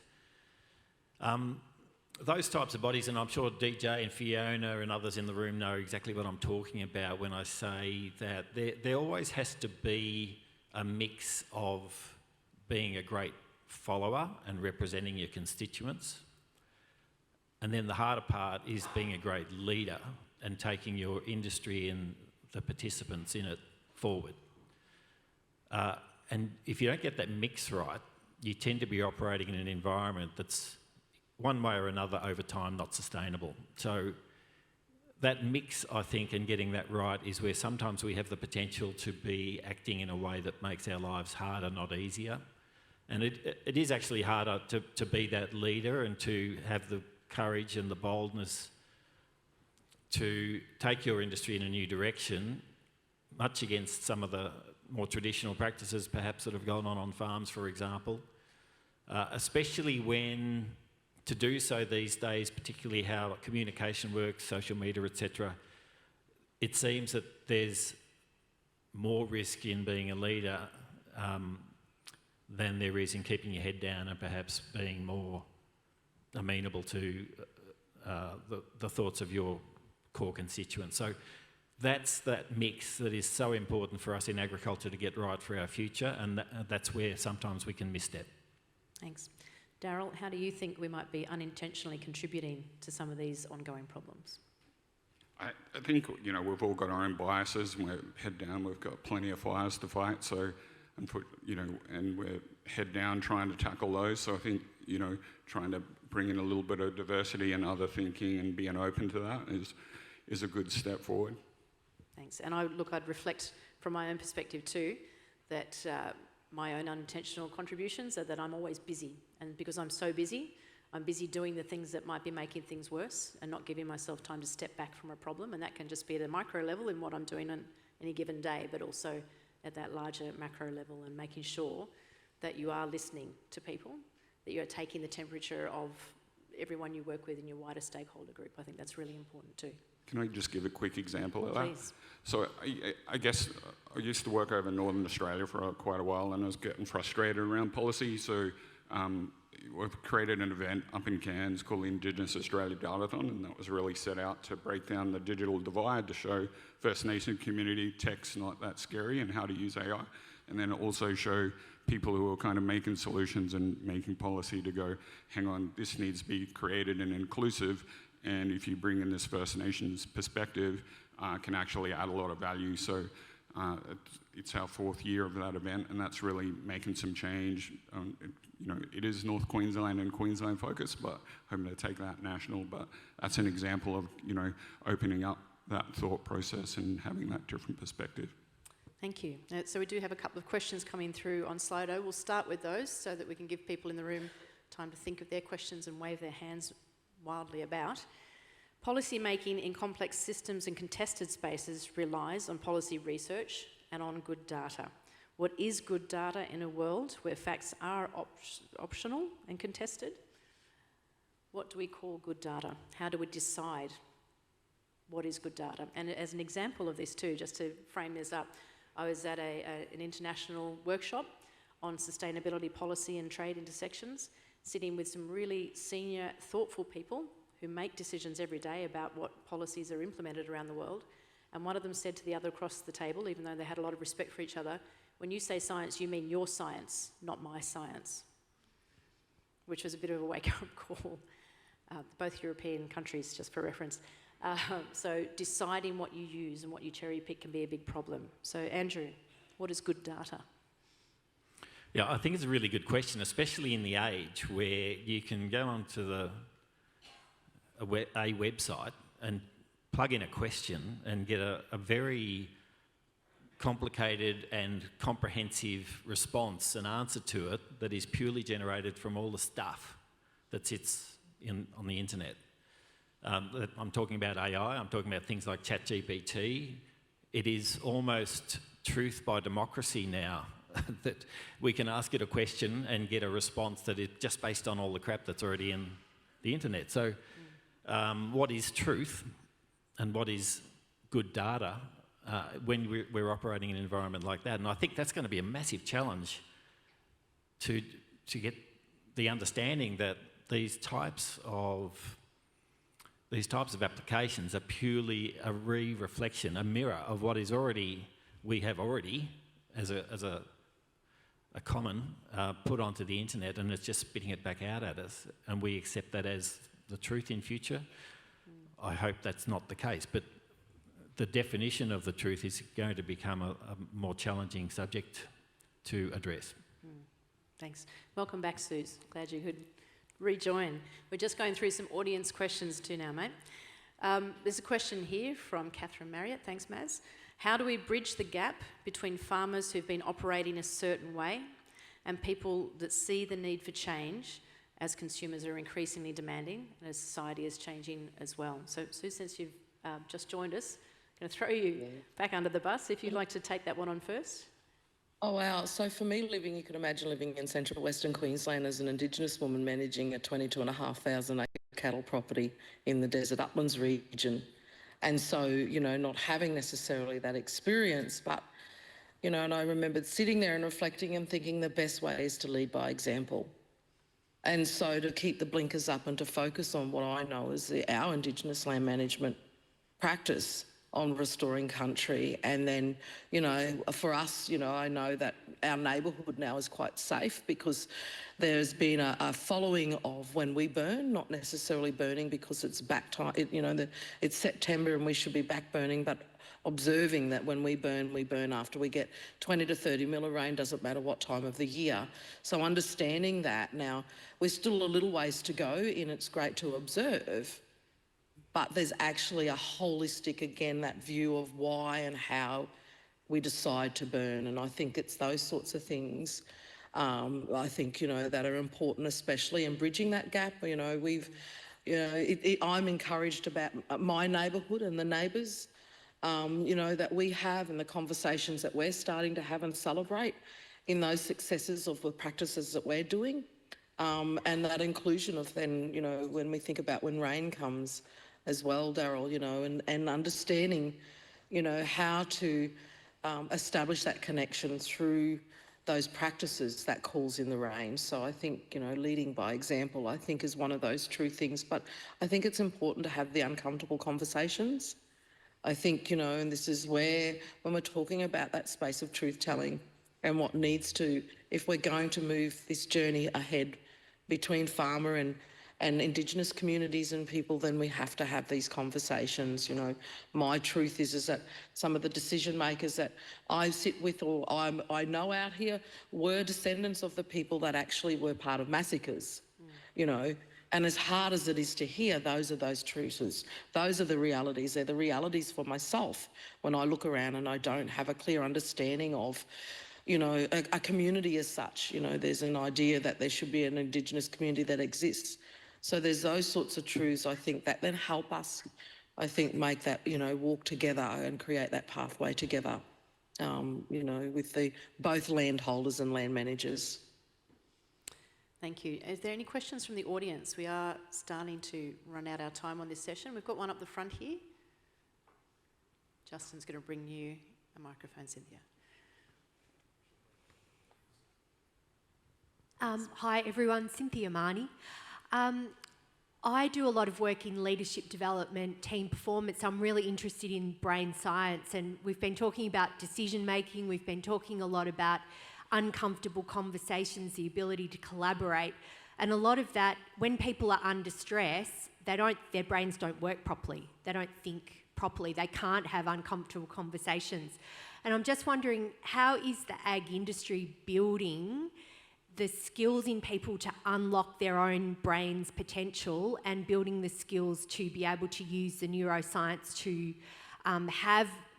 Speaker 5: Those types of bodies, and I'm sure DJ and Fiona and others in the room know exactly what I'm talking about when I say that there always has to be a mix of being a great follower and representing your constituents. And then the harder part is being a great leader and taking your industry and the participants in it forward. And if you don't get that mix right, you tend to be operating in an environment that's one way or another over time not sustainable. So that mix, I think, and getting that right is where sometimes we have the potential to be acting in a way that makes our lives harder, not easier. And it is actually harder to be that leader and to have the courage and the boldness to take your industry in a new direction, much against some of the more traditional practices perhaps that have gone on farms, for example, especially when to do so these days, particularly how communication works, social media, etc., it seems that there's more risk in being a leader than there is in keeping your head down and perhaps being more amenable to the thoughts of your core constituents. So that's that mix that is so important for us in agriculture to get right for our future, and that's where sometimes we can misstep.
Speaker 2: Thanks. Darryl, how do you think we might be unintentionally contributing to some of these ongoing problems?
Speaker 4: I think, you know, we've all got our own biases, and we're head down, we've got plenty of fires to fight, so, and we're head down trying to tackle those. So I think, you know, trying to bring in a little bit of diversity and other thinking and being open to that is a good step forward.
Speaker 2: Thanks. And I'd reflect from my own perspective too, that my own unintentional contributions are that I'm always busy. And because I'm so busy, I'm busy doing the things that might be making things worse and not giving myself time to step back from a problem. And that can just be at a micro level in what I'm doing on any given day, but also at that larger macro level, and making sure that you are listening to people, that you're taking the temperature of everyone you work with in your wider stakeholder group. I think that's really important too.
Speaker 4: Can I just give a quick example of that?
Speaker 2: Please.
Speaker 4: So I guess I used to work over in Northern Australia for quite a while, and I was getting frustrated around policy. So we've created an event up in Cairns called the Indigenous Australia Datathon, and that was really set out to break down the digital divide, to show First Nation community tech's not that scary and how to use AI, and then also show people who are kind of making solutions and making policy to go, hang on, this needs to be created and inclusive, and if you bring in this First Nations perspective, can actually add a lot of value. So it's our 4th year of that event, and that's really making some change. It is North Queensland and Queensland focused, but hoping to take that national. But that's an example of, opening up that thought process and having that different perspective.
Speaker 2: Thank you. So we do have a couple of questions coming through on Slido. We'll start with those so that we can give people in the room time to think of their questions and wave their hands wildly about. Policy making in complex systems and contested spaces relies on policy research and on good data. What is good data in a world where facts are optional and contested? What do we call good data? How do we decide what is good data? And as an example of this too, just to frame this up, I was at an international workshop on sustainability policy and trade intersections, sitting with some really senior, thoughtful people who make decisions every day about what policies are implemented around the world. And one of them said to the other across the table, even though they had a lot of respect for each other, when you say science, you mean your science, not my science, which was a bit of a wake-up call. Both European countries, just for reference. So deciding what you use and what you cherry pick can be a big problem. So Andrew, what is good data?
Speaker 5: Yeah, I think it's a really good question, especially in the age where you can go onto a website and plug in a question and get a very complicated and comprehensive response and answer to it that is purely generated from all the stuff that sits on the internet. I'm talking about AI, I'm talking about things like ChatGPT. It is almost truth by democracy now that we can ask it a question and get a response that is just based on all the crap that's already in the internet. So what is truth and what is good data when we're operating in an environment like that? And I think that's going to be a massive challenge to get the understanding that these types of applications are purely a reflection, a mirror of what is we have already as a common put onto the internet, and it's just spitting it back out at us, and we accept that as the truth in future. I hope that's not the case, but the definition of the truth is going to become a more challenging subject to address.
Speaker 2: Thanks. Welcome back, Suze. Glad you could rejoin. We're just going through some audience questions too now, mate. There's a question here from Catherine Marriott. Thanks, Maz. How do we bridge the gap between farmers who've been operating a certain way and people that see the need for change as consumers are increasingly demanding and as society is changing as well? So, Suze, since you've just joined us, I'm going to throw you back under the bus if you'd like to take that one on first.
Speaker 3: Oh, wow. So for me, you can imagine living in central Western Queensland as an Indigenous woman managing a 22,500 acre cattle property in the Desert Uplands region. And so, not having necessarily that experience, but, and I remembered sitting there and reflecting and thinking the best way is to lead by example. And so to keep the blinkers up and to focus on what I know is our Indigenous land management practice on restoring country. And then, for us, I know that our neighbourhood now is quite safe because there's been a following of when we burn, not necessarily burning because it's back time, it's September and we should be back burning, but observing that when we burn after we get 20 to 30 mil of rain, doesn't matter what time of the year. So understanding that now, we're still a little ways to go and it's great to observe, but there's actually a holistic, again, that view of why and how we decide to burn. And I think it's those sorts of things, I think, that are important, especially in bridging that gap. I'm encouraged about my neighbourhood and the neighbours, that we have and the conversations that we're starting to have and celebrate in those successes of the practices that we're doing. And that inclusion of then, when we think about when rain comes, as well, Darryl, and understanding, how to establish that connection through those practices that calls in the rain. So I think, leading by example, I think is one of those true things. But I think it's important to have the uncomfortable conversations. I think, and this is where, when we're talking about that space of truth-telling and what needs to, if we're going to move this journey ahead between farmer and Indigenous communities and people, then we have to have these conversations. My truth is that some of the decision makers that I sit with or I know out here were descendants of the people that actually were part of massacres, and as hard as it is to hear, those are those truths. Those are the realities. They're the realities for myself when I look around and I don't have a clear understanding of a community as such. There's an idea that there should be an Indigenous community that exists. So there's those sorts of truths, I think, that then help us, make that, walk together and create that pathway together. with both landholders and land managers.
Speaker 2: Thank you. Is there any questions from the audience? We are starting to run out our time on this session. We've got one up the front here. Justin's going to bring you a microphone, Cynthia.
Speaker 6: Hi everyone, Cynthia Marnie. I do a lot of work in leadership development, team performance. I'm really interested in brain science, and we've been talking about decision making. We've been talking a lot about uncomfortable conversations, the ability to collaborate, and a lot of that, when people are under stress, their brains don't work properly. They don't think properly. They can't have uncomfortable conversations. And I'm just wondering, how is the ag industry building the skills in people to unlock their own brain's potential and building the skills to be able to use the neuroscience to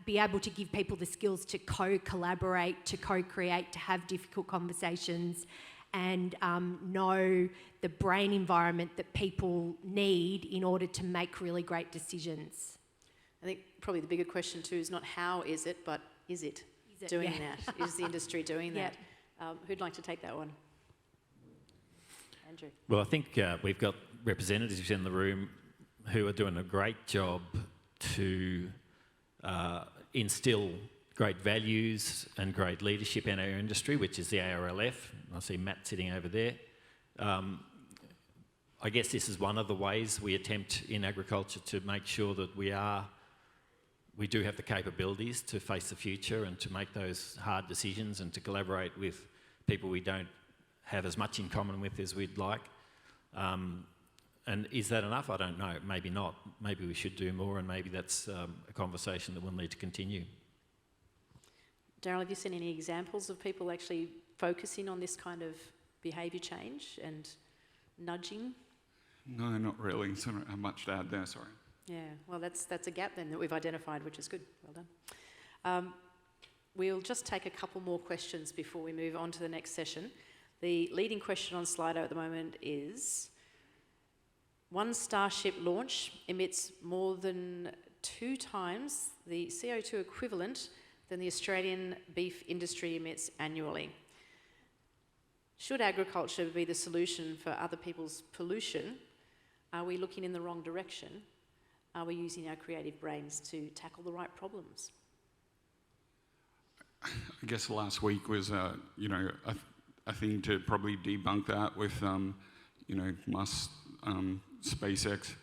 Speaker 6: be able to give people the skills to co-collaborate, to co-create, to have difficult conversations and know the brain environment that people need in order to make really great decisions?
Speaker 2: I think probably the bigger question too is not how is it, but is it doing that? Is the industry doing that? Who'd like to take that one? Andrew.
Speaker 5: Well, I think we've got representatives in the room who are doing a great job to instill great values and great leadership in our industry, which is the ARLF. I see Matt sitting over there. I guess this is one of the ways we attempt in agriculture to make sure that we do have the capabilities to face the future and to make those hard decisions and to collaborate with people we don't have as much in common with as we'd like. And is that enough? I don't know. Maybe not. Maybe we should do more, and maybe that's a conversation that we'll need to continue.
Speaker 2: Darryl, have you seen any examples of people actually focusing on this kind of behaviour change and nudging?
Speaker 4: No, not really. So not much to add there, sorry.
Speaker 2: Yeah, well, that's a gap then that we've identified, which is good. Well done. We'll just take a couple more questions before we move on to the next session. The leading question on Slido at the moment is, one Starship launch emits more than 2 times the CO2 equivalent than the Australian beef industry emits annually. Should agriculture be the solution for other people's pollution? Are we looking in the wrong direction? Are we using our creative brains to tackle the right problems?
Speaker 4: I guess last week was, a thing to probably debunk that with, Musk, SpaceX,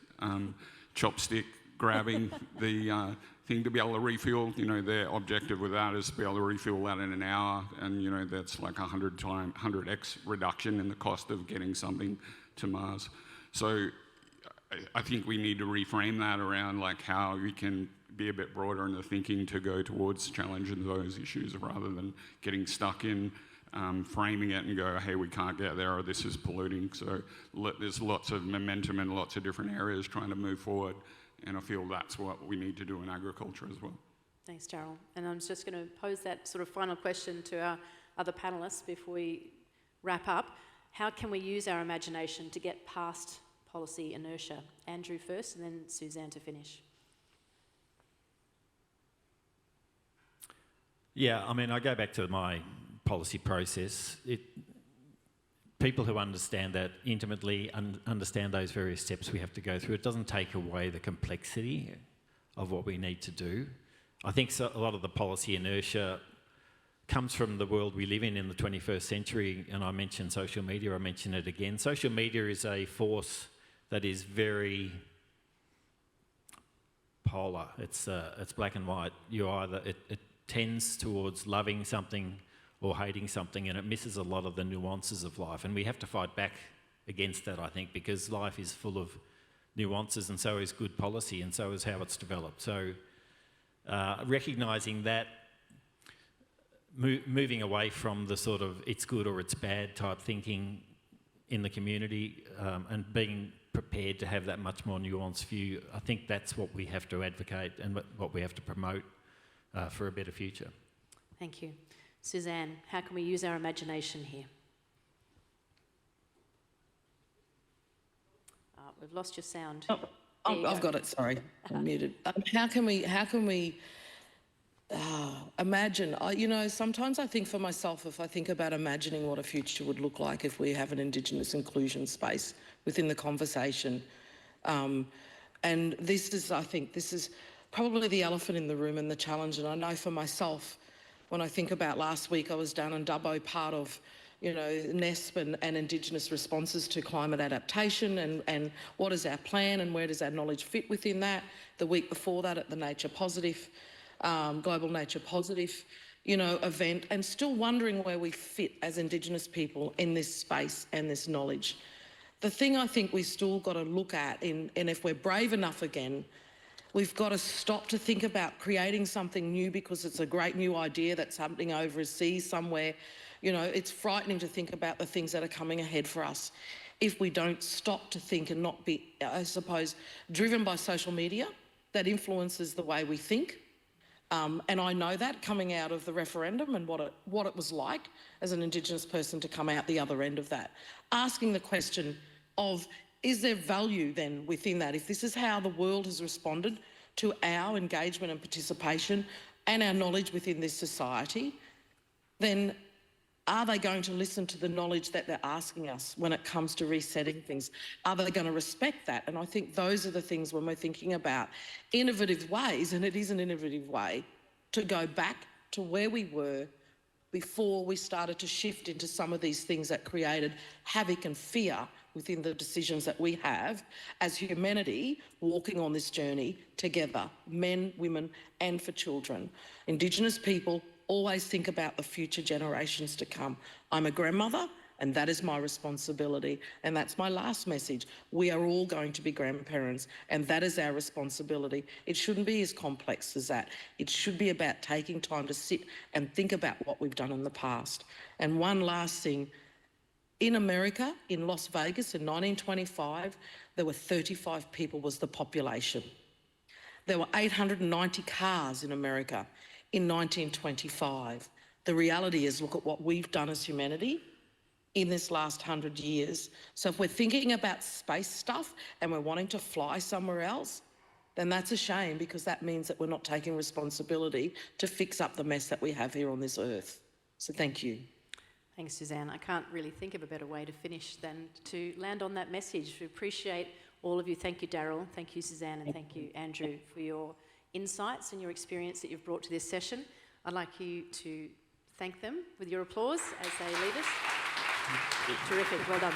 Speaker 4: chopstick grabbing the thing to be able to refuel. Their objective with that is to be able to refuel that in an hour, and that's like 100x reduction in the cost of getting something to Mars. So I think we need to reframe that around like how we can be a bit broader in the thinking to go towards challenging those issues rather than getting stuck in framing it and go, hey, we can't get there, or this is polluting. So there's lots of momentum in lots of different areas trying to move forward, and I feel that's what we need to do in agriculture as well.
Speaker 2: Thanks, Darryl. And I'm just going to pose that sort of final question to our other panellists before we wrap up. How can we use our imagination to get past policy inertia? Andrew first, and then Suzanne to finish.
Speaker 5: Yeah, I go back to my policy process. People who understand that intimately understand those various steps we have to go through. It doesn't take away the complexity of what we need to do. I think a lot of the policy inertia comes from the world we live in the 21st century, and I mentioned social media, I mention it again. Social media is a force that is very polar. It's black and white. It tends towards loving something or hating something, and it misses a lot of the nuances of life. And we have to fight back against that, I think, because life is full of nuances, and so is good policy, and so is how it's developed. So recognising that, moving away from the sort of it's good or it's bad type thinking in the community, and being prepared to have that much more nuanced view, I think that's what we have to advocate and what we have to promote for a better future.
Speaker 2: Thank you. Suzanne, how can we use our imagination here? We've lost your sound.
Speaker 3: I've got it, sorry, I'm muted. How can we imagine, sometimes I think for myself, if I think about imagining what a future would look like if we have an Indigenous inclusion space within the conversation. And I think this is probably the elephant in the room and the challenge. And I know for myself, when I think about last week, I was down in Dubbo, part of, NESP and Indigenous responses to climate adaptation and what is our plan and where does our knowledge fit within that. The week before that at the Nature Positive, Global Nature Positive, event, and still wondering where we fit as Indigenous people in this space and this knowledge. The thing I think we still got to look at, and if we're brave enough again, we've got to stop to think about creating something new because it's a great new idea that's happening overseas somewhere. It's frightening to think about the things that are coming ahead for us if we don't stop to think and not be, I suppose, driven by social media that influences the way we think. And I know that coming out of the referendum and what it was like as an Indigenous person to come out the other end of that. Asking the question of, is there value then within that? If this is how the world has responded to our engagement and participation and our knowledge within this society, then are they going to listen to the knowledge that they're asking us when it comes to resetting things? Are they going to respect that? And I think those are the things when we're thinking about innovative ways, and it is an innovative way, to go back to where we were before we started to shift into some of these things that created havoc and fear within the decisions that we have as humanity walking on this journey together, men, women, and for children. Indigenous people always think about the future generations to come. I'm a grandmother, and that is my responsibility. And that's my last message. We are all going to be grandparents, and that is our responsibility. It shouldn't be as complex as that. It should be about taking time to sit and think about what we've done in the past. And one last thing, in America, in Las Vegas in 1925, there were 35 people was the population. There were 890 cars in America in 1925. The reality is, look at what we've done as humanity in this last 100 years. So if we're thinking about space stuff and we're wanting to fly somewhere else, then that's a shame, because that means that we're not taking responsibility to fix up the mess that we have here on this earth. So thank you.
Speaker 2: Thanks, Suzanne. I can't really think of a better way to finish than to land on that message. We appreciate all of you. Thank you, Darryl. Thank you, Suzanne. And thank you, Andrew, for your insights and your experience that you've brought to this session. I'd like you to thank them with your applause as they lead us. Terrific. Well done.